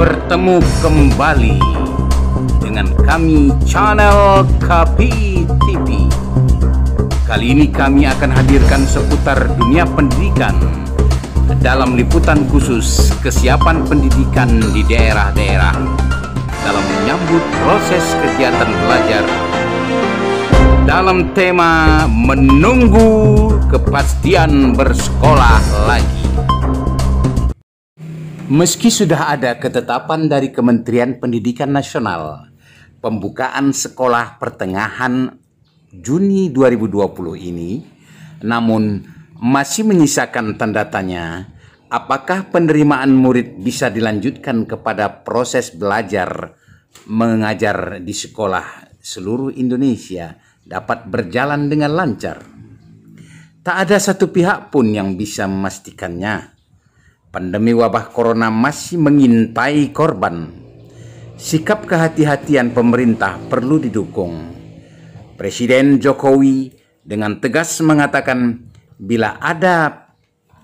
bertemu kembali dengan kami channel KPI TV. Kali ini kami akan hadirkan seputar dunia pendidikan dalam liputan khusus kesiapan pendidikan di daerah-daerah dalam menyambut proses kegiatan belajar dalam tema menunggu kepastian bersekolah lagi. Meski sudah ada ketetapan dari Kementerian Pendidikan Nasional, pembukaan sekolah pertengahan Juni 2020 ini, namun masih menyisakan tanda tanya apakah penerimaan murid bisa dilanjutkan kepada proses belajar mengajar di sekolah seluruh Indonesia dapat berjalan dengan lancar. Tak ada satu pihak pun yang bisa memastikannya. Pandemi wabah corona masih mengintai korban. Sikap kehati-hatian pemerintah perlu didukung. Presiden Jokowi dengan tegas mengatakan bila ada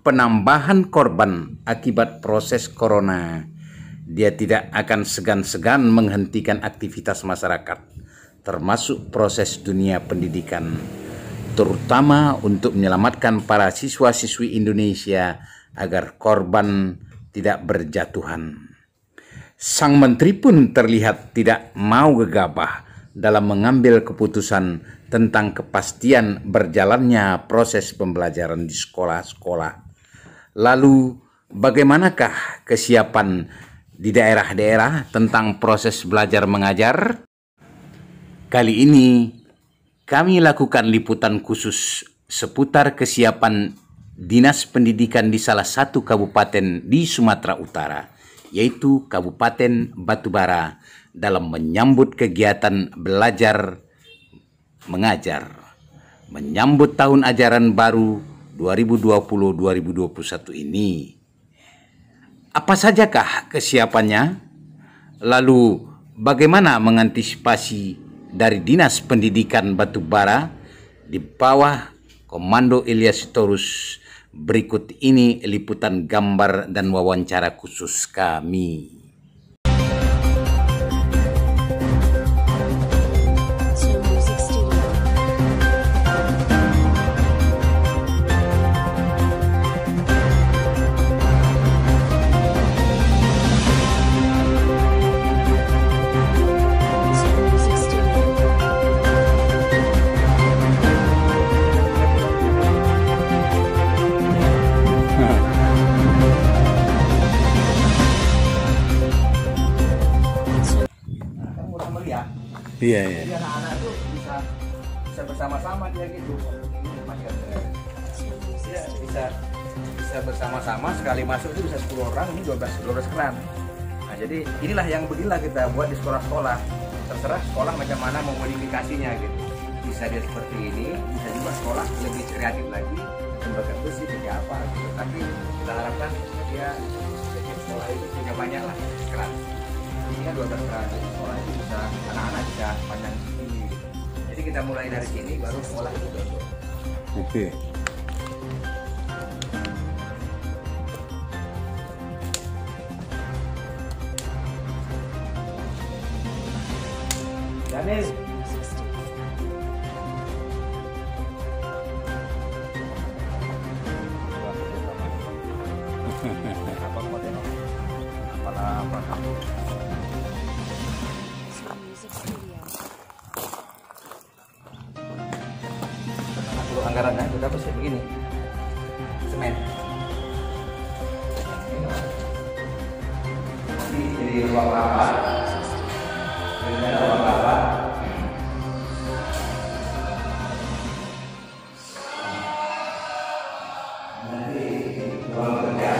penambahan korban akibat proses corona, dia tidak akan segan-segan menghentikan aktivitas masyarakat, termasuk proses dunia pendidikan, terutama untuk menyelamatkan para siswa-siswi Indonesia agar korban tidak berjatuhan. Sang menteri pun terlihat tidak mau gegabah dalam mengambil keputusan tentang kepastian berjalannya proses pembelajaran di sekolah-sekolah. Lalu, bagaimanakah kesiapan di daerah-daerah tentang proses belajar mengajar? Kali ini, kami lakukan liputan khusus seputar kesiapan Dinas Pendidikan di salah satu kabupaten di Sumatera Utara, yaitu Kabupaten Batubara, dalam menyambut kegiatan belajar mengajar, menyambut tahun ajaran baru 2020-2021 ini. Apa sajakah kesiapannya? Lalu bagaimana mengantisipasi dari Dinas Pendidikan Batubara di bawah Komando Ilyas Sitorus? Berikut ini liputan gambar dan wawancara khusus kami. Iya. Jadi anak-anak itu bisa bersama-sama dia gitu. Dia bisa bersama-sama, sekali masuk itu bisa 10 orang, ini 12 keran. Nah, jadi inilah yang beginilah kita buat di sekolah-sekolah. Terserah sekolah macam mana mau modifikasinya gitu. Bisa dia seperti ini, bisa juga sekolah lebih kreatif lagi, lembaga besi seperti apa gitu. Tapi kita harapkan dia sekolah itu punya banyak lah keran. Ini kan 12 keran, jadi sekolah itu bisa anak-anak bisa panjang segini gitu. Jadi kita mulai dari sini baru sekolah itu dulu. Oke. Daniel. Anggarannya itu dapat sih begini, semen. Jadi ruang rapat, ini ada ruang rapat. Nanti ruang kerja,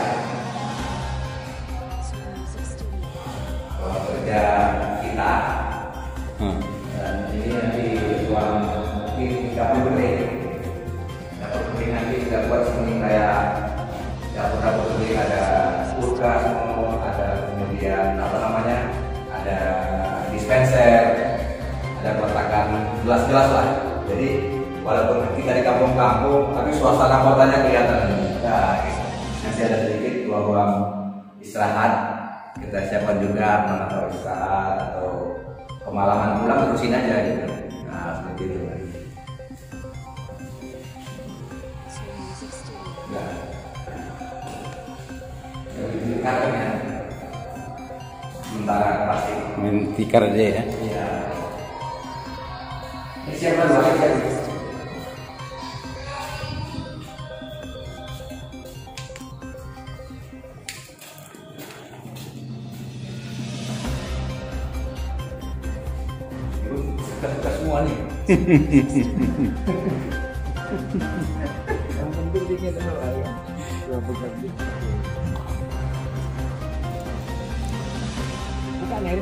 kita. Dan ini nanti ruang dapur benih. Nanti kita buat sini kayak dapur-dapur sendiri, ada kulkas, ada kemudian apa namanya, ada dispenser, ada peletakan gelas-gelas lah. Jadi walaupun kita di kampung-kampung, tapi suasana kotanya kelihatan. Nah, gitu. Nanti ada sedikit ruang-ruang istirahat kita siapkan juga menata istirahat atau kemalaman pulang terusin aja gitu. Nah seperti itu. Nah, ini kartonnya sementara plastik. Main tikar aja ya. Iya. Ini siapa dua aja? Suka semua nih. Yang penting dingin dulu ya. Bukan ya.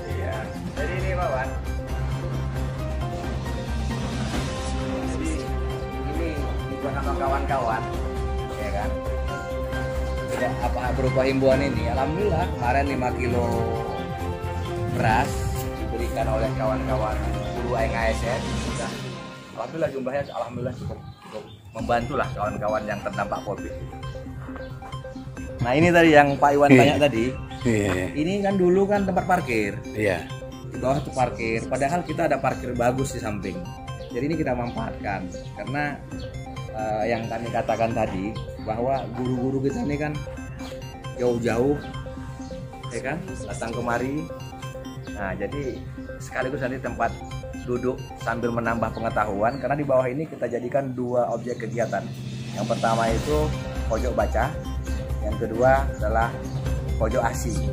Iya. Jadi ini Pak Wan. Jadi ini dibuat sama kawan-kawan, ya kan? Tidak apa berupa himbauan ini. Alhamdulillah kemarin 5 kilo beras diberikan oleh kawan-kawan guru ASN. Sudah. Alhamdulillah jumlahnya cukup membantu lah kawan-kawan yang terdampak COVID. Nah ini tadi yang Pak Iwan tanya tadi. Iya. Ini kan dulu kan tempat parkir. Iya. Di bawah itu parkir. Padahal kita ada parkir bagus di samping. Jadi ini kita manfaatkan karena yang kami katakan tadi bahwa guru-guru kita ini kan jauh-jauh, ya kan, datang kemari. Nah jadi sekaligus nanti tempat duduk sambil menambah pengetahuan karena di bawah ini kita jadikan 2 objek kegiatan. Yang pertama itu pojok baca, yang kedua adalah pojok ASI.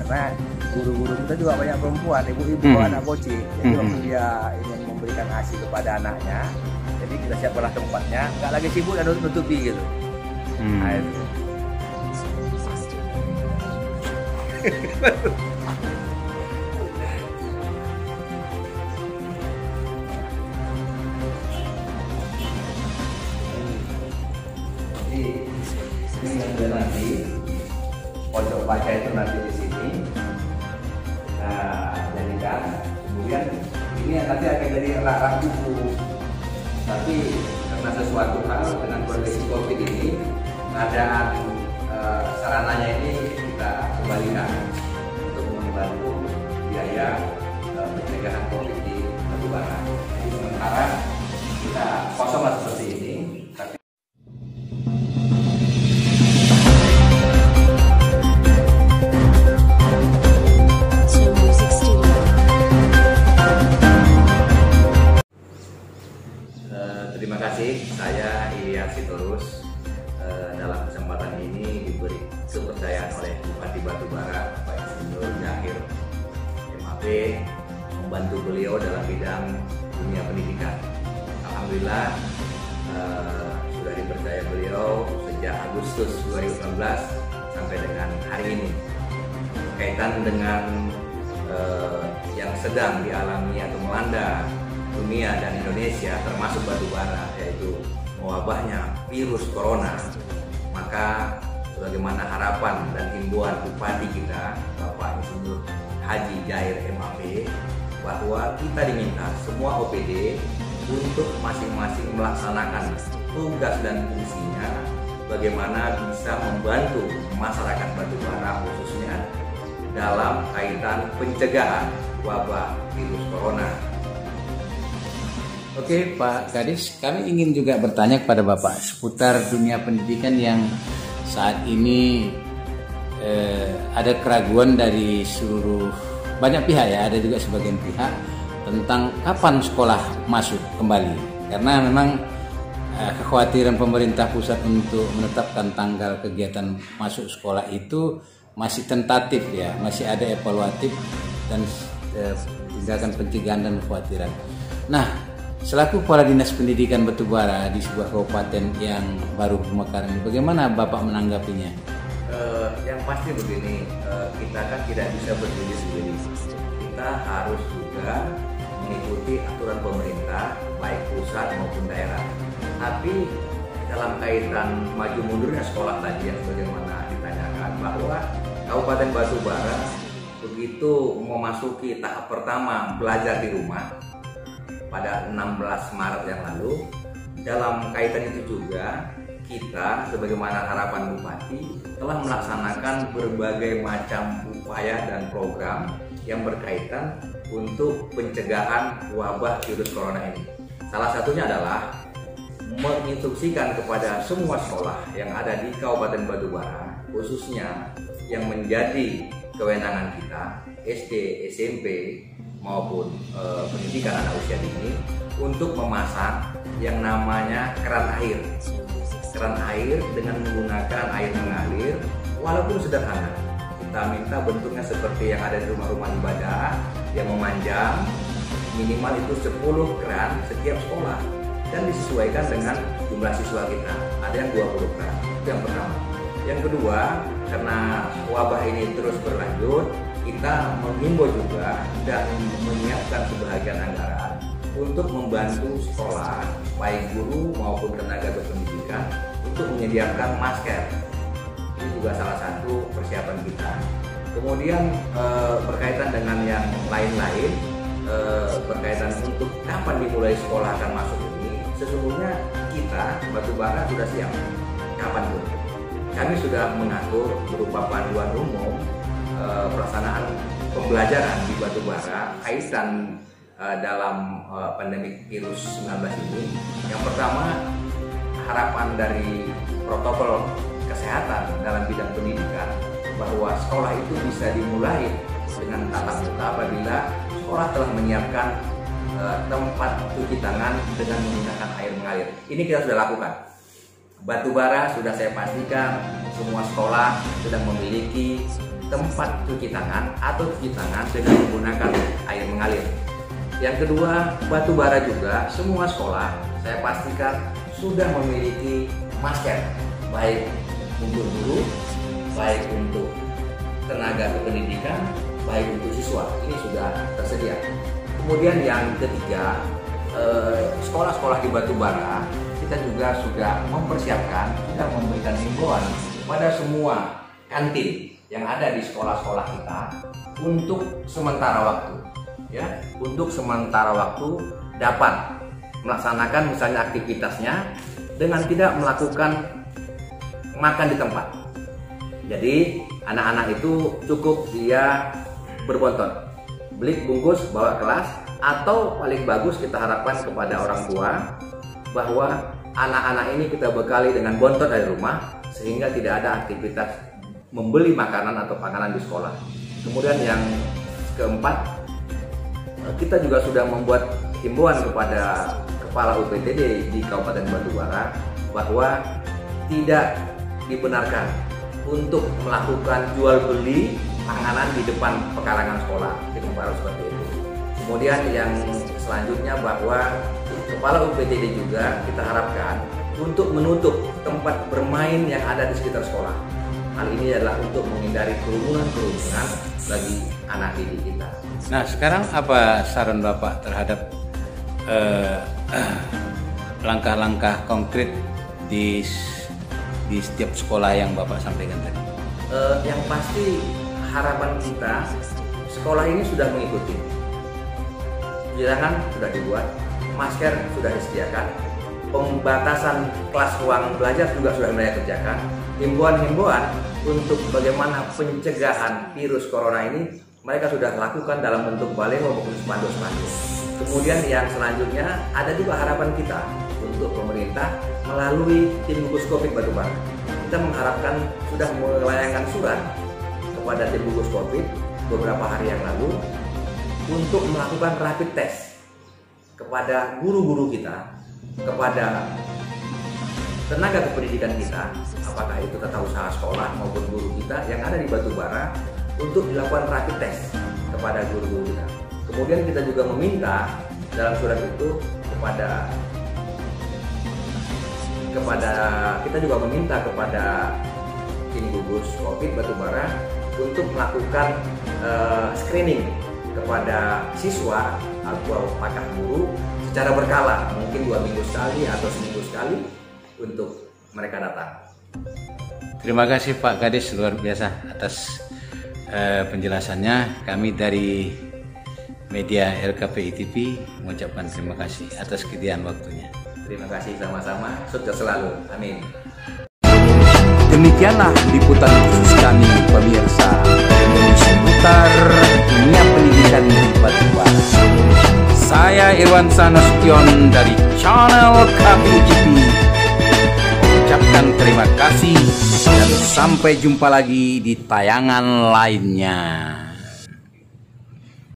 Karena guru-guru kita juga banyak perempuan, ibu-ibu, anak bocil. Jadi waktu dia ingin memberikan ASI kepada anaknya, jadi kita siapkanlah tempatnya, nggak lagi sibuk dan nutupi gitu. Nah, itu. Jadi ini yang udah nanti pojok baca itu nanti di sini. Nah, jadikan kemudian ini nanti akan jadi rak buku. Tapi karena sesuatu hal dengan kondisi COVID ini, pengadaan sarananya ini kita kembalikan untuk membantu biaya pencegahan COVID di Batubara. Jadi sementara kita kosonglah seperti ini. Tapi terima kasih, saya Ilyas Sitorus. Dalam kesempatan ini diberi kepercayaan oleh Bupati Batubara Pak Insinyur Zahir MAP membantu beliau dalam bidang dunia pendidikan. Alhamdulillah sudah dipercaya beliau sejak Agustus 2019 sampai dengan hari ini. Kaitan dengan yang sedang dialami atau melanda dunia dan Indonesia termasuk Batubara, yaitu mewabahnya virus corona, maka sebagaimana harapan dan himbauan Bupati kita Bapak Insinyur Haji Zahir MAP bahwa kita diminta semua OPD untuk masing-masing melaksanakan tugas dan fungsinya bagaimana bisa membantu masyarakat Batubara khususnya dalam kaitan pencegahan wabah virus corona. Oke Pak Kadis, kami ingin juga bertanya kepada Bapak seputar dunia pendidikan yang saat ini ada keraguan dari seluruh banyak pihak ya, ada juga sebagian pihak tentang kapan sekolah masuk kembali. Karena memang kekhawatiran pemerintah pusat untuk menetapkan tanggal kegiatan masuk sekolah itu masih tentatif ya, masih ada evaluatif dan tindakan pencegahan dan kekhawatiran. Nah, selaku Kepala Dinas Pendidikan Batubara di sebuah kabupaten yang baru pemekaran, bagaimana Bapak menanggapinya? Yang pasti begini, kita kan tidak bisa berdiri sendiri. Kita harus juga mengikuti aturan pemerintah, baik pusat maupun daerah. Tapi dalam kaitan maju mundurnya sekolah tadi yang sebagaimana ditanyakan, bahwa Kabupaten Batubara begitu memasuki tahap pertama belajar di rumah pada 16 Maret yang lalu, dalam kaitan itu juga kita sebagaimana harapan Bupati telah melaksanakan berbagai macam upaya dan program yang berkaitan untuk pencegahan wabah virus corona ini. Salah satunya adalah menginstruksikan kepada semua sekolah yang ada di Kabupaten Batubara, khususnya yang menjadi kewenangan kita, SD, SMP, maupun pendidikan anak usia dini, untuk memasang yang namanya keran air. Keran air dengan menggunakan air mengalir, walaupun sederhana. Kita minta bentuknya seperti yang ada di rumah-rumah ibadah, yang memanjang, minimal itu 10 keran setiap sekolah, dan disesuaikan dengan jumlah siswa kita. Ada yang 20 keran, itu yang pertama. Yang kedua, karena wabah ini terus berlanjut, kita menghimbau juga dan menyiapkan sebagian anggaran untuk membantu sekolah, baik guru maupun tenaga berpendidikan, untuk menyediakan masker. Ini juga salah satu persiapan kita. Kemudian berkaitan dengan yang lain-lain, berkaitan untuk kapan dimulai sekolah akan masuk ini, sesungguhnya kita Batubara sudah siap kapanpun. Kami sudah mengatur berupa panduan umum pelaksanaan pembelajaran di Batubara kaitan dalam pandemi virus 19 ini. Yang pertama, harapan dari protokol kesehatan dalam bidang pendidikan bahwa sekolah itu bisa dimulai dengan tatap muka apabila sekolah telah menyiapkan tempat cuci tangan dengan menggunakan air mengalir. Ini kita sudah lakukan. Batubara sudah saya pastikan semua sekolah sudah memiliki tempat cuci tangan atau cuci tangan dengan menggunakan air mengalir. Yang kedua, Batubara juga semua sekolah saya pastikan sudah memiliki masker, baik untuk guru, baik untuk tenaga kependidikan, baik untuk siswa. Ini sudah tersedia. Kemudian yang ketiga, sekolah-sekolah di Batubara kita juga sudah mempersiapkan, sudah memberikan himbauan kepada semua kantin yang ada di sekolah-sekolah kita untuk sementara waktu, ya, untuk sementara waktu dapat melaksanakan misalnya aktivitasnya dengan tidak melakukan makan di tempat. Jadi anak-anak itu cukup dia berbontot, beli bungkus bawa kelas, atau paling bagus kita harapkan kepada orang tua bahwa anak-anak ini kita bekali dengan bontot dari rumah sehingga tidak ada aktivitas membeli makanan atau panganan di sekolah. Kemudian yang keempat, kita juga sudah membuat himbauan kepada Kepala UPTD di Kabupaten Batubara bahwa tidak dibenarkan untuk melakukan jual beli panganan di depan pekarangan sekolah. Kita baru seperti itu. Kemudian yang selanjutnya bahwa Kepala UPTD juga kita harapkan untuk menutup tempat bermain yang ada di sekitar sekolah. Hal ini adalah untuk menghindari kerumunan bagi anak didik kita. Nah, sekarang apa saran Bapak terhadap langkah-langkah konkret di setiap sekolah yang Bapak sampaikan tadi? Yang pasti harapan kita, sekolah ini sudah mengikuti. Cuci tangan sudah dibuat, masker sudah disediakan, pembatasan kelas ruang belajar juga sudah mereka kerjakan. Himbauan-himbauan untuk bagaimana pencegahan virus corona ini mereka sudah lakukan dalam bentuk baleho maupun spanduk-spanduk. Kemudian yang selanjutnya ada juga harapan kita untuk pemerintah melalui tim gugus Covid Batubara. Kita mengharapkan sudah melayangkan surat kepada tim gugus Covid beberapa hari yang lalu untuk melakukan rapid test kepada guru-guru kita, kepada tenaga kependidikan kita, apakah itu tata usaha sekolah maupun guru kita yang ada di Batubara, untuk dilakukan rapid test kepada guru-guru kita. Kemudian kita juga meminta dalam surat itu kepada tim gugus Covid Batubara untuk melakukan screening kepada siswa atau pakar guru secara berkala, mungkin 2 minggu sekali atau seminggu sekali untuk mereka datang. Terima kasih Pak Kades, luar biasa atas penjelasannya. Kami dari media LKPI TV mengucapkan terima kasih atas kesediaan waktunya. Terima kasih sama-sama, sukses selalu, amin. Demikianlah liputan khusus kami pemirsa seputar dunia pendidikan di Batubara. Saya Irwan Sanasution dari channel KPI mengucapkan terima kasih dan sampai jumpa lagi di tayangan lainnya.